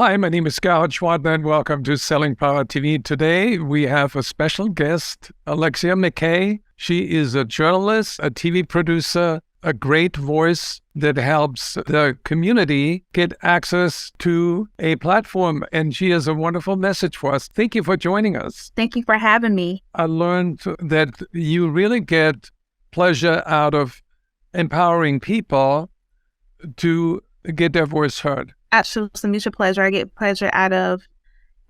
Hi, my name is Gerhard Schwadner, and welcome to Selling Power TV. Today, we have a special guest, Alexia McKay. She is a journalist, a TV producer, a great voice that helps the community get access to a platform, and she has a wonderful message for us. Thank you for joining us. Thank you for having me. I learned that you really get pleasure out of empowering people to get their voice heard. Absolutely, it's a mutual pleasure. I get pleasure out of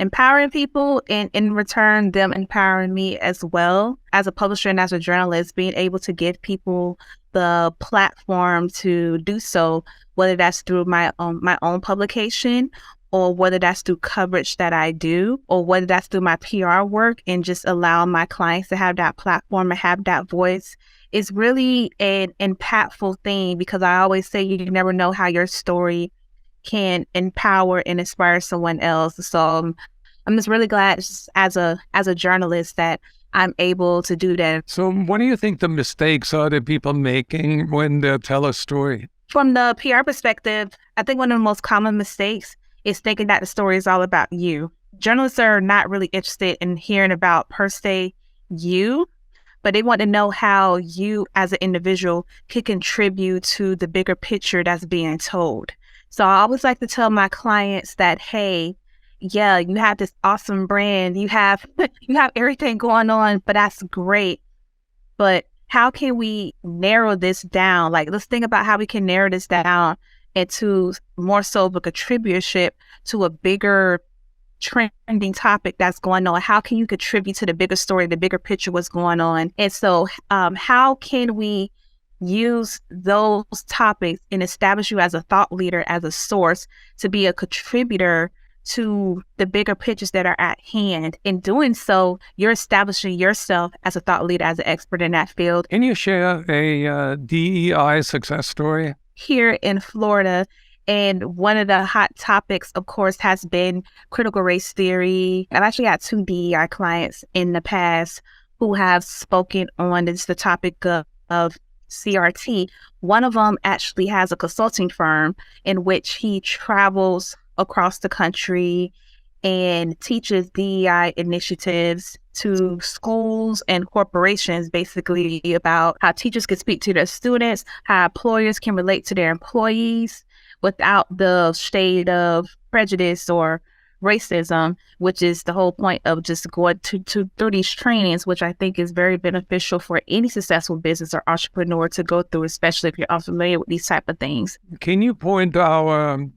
empowering people and in return, them empowering me as well. As a publisher and as a journalist, being able to give people the platform to do so, whether that's through my own publication or whether that's through coverage that I do, or whether that's through my PR work and just allow my clients to have that platform and have that voice, is really an impactful thing, because I always say you never know how your story can empower and inspire someone else. So I'm just really glad as a journalist that I'm able to do that. So what do you think the mistakes are that people making when they tell a story? From the PR perspective, I think one of the most common mistakes is thinking that the story is all about you. Journalists are not really interested in hearing about per se you, but they want to know how you as an individual can contribute to the bigger picture that's being told. So I always like to tell my clients that, hey, yeah, you have this awesome brand, you have everything going on, but that's great. But how can we narrow this down? Like, let's think about how we can narrow this down into more so of a contributorship to a bigger trending topic that's going on. How can you contribute to the bigger story, the bigger picture, what's going on? And so how can we use those topics and establish you as a thought leader, as a source, to be a contributor to the bigger pictures that are at hand? In doing so, you're establishing yourself as a thought leader, as an expert in that field. Can you share a DEI success story? Here in Florida, and one of the hot topics, of course, has been critical race theory. I've actually had 2 DEI clients in the past who have spoken on the topic of CRT. One of them actually has a consulting firm in which he travels across the country and teaches DEI initiatives to schools and corporations, basically about how teachers can speak to their students, how employers can relate to their employees without the shade of prejudice or racism, which is the whole point of just going through these trainings, which I think is very beneficial for any successful business or entrepreneur to go through, especially if you're unfamiliar with these type of things. Can you point our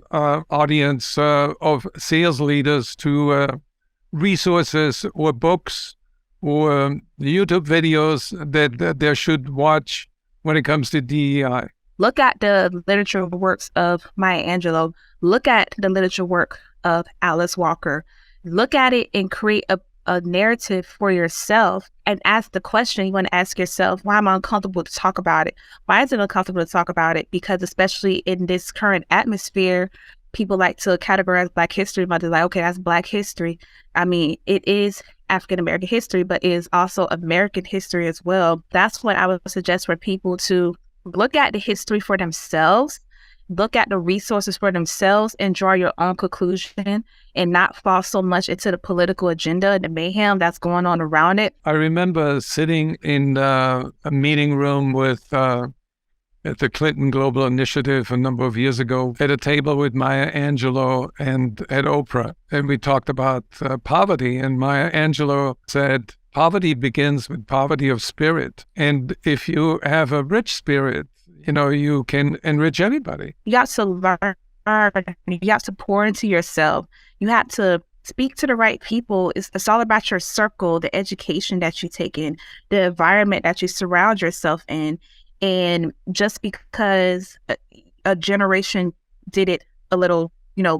audience of sales leaders to resources or books or YouTube videos that they should watch when it comes to DEI? Look at the literature works of Maya Angelou. Look at the literature work of Alice Walker. Look at it and create a narrative for yourself and ask the question you want to ask yourself: why am I uncomfortable to talk about it? Why is it uncomfortable to talk about it? Because especially in this current atmosphere, people like to categorize Black History Month as like, okay, that's Black history. I mean, it is African American history, but it is also American history as well. That's what I would suggest for people to look at the history for themselves, look at the resources for themselves, and draw your own conclusion and not fall so much into the political agenda and the mayhem that's going on around it. I remember sitting in a meeting room with at the Clinton Global Initiative a number of years ago at a table with Maya Angelou and at Oprah. And we talked about poverty. And Maya Angelou said, poverty begins with poverty of spirit. And if you have a rich spirit, you can enrich anybody. You have to learn. You have to pour into yourself. You have to speak to the right people. It's all about your circle, the education that you take in, the environment that you surround yourself in. And just because a generation did it a little,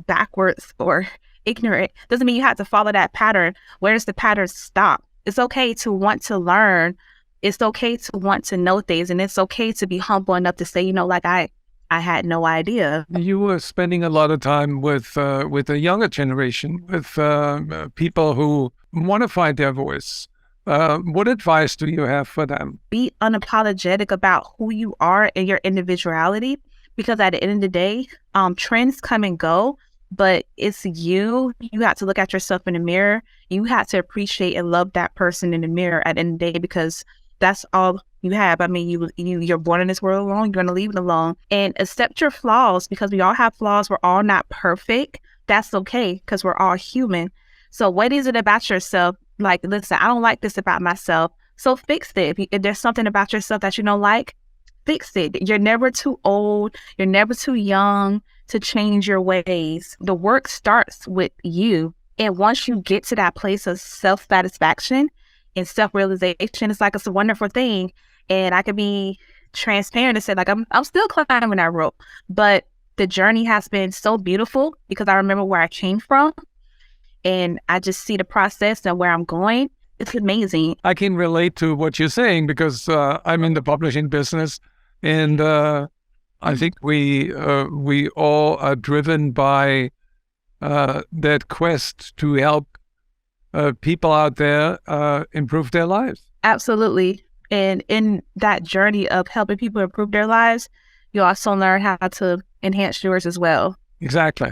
backwards or ignorant, doesn't mean you have to follow that pattern. Where does the pattern stop? It's okay to want to learn. It's okay to want to know things, and it's okay to be humble enough to say, I had no idea. You were spending a lot of time with a younger generation, with people who want to find their voice. What advice do you have for them? Be unapologetic about who you are and your individuality, because at the end of the day, trends come and go, but it's you. You have to look at yourself in the mirror. You have to appreciate and love that person in the mirror at the end of the day, because that's all you have. I mean, you're born in this world alone. You're going to leave it alone, and accept your flaws, because we all have flaws. We're all not perfect. That's okay, because we're all human. So what is it about yourself? Like, listen, I don't like this about myself. So fix it. If there's something about yourself that you don't like, fix it. You're never too old. You're never too young to change your ways. The work starts with you. And once you get to that place of self-satisfaction and self-realization, it's a wonderful thing. And I can be transparent and say, like, I'm still climbing that rope, but the journey has been so beautiful, because I remember where I came from, and I just see the process and where I'm going. It's amazing. I can relate to what you're saying, because I'm in the publishing business, and I think we all are driven by that quest to help people out there improve their lives. Absolutely. And in that journey of helping people improve their lives, you also learn how to enhance yours as well. Exactly.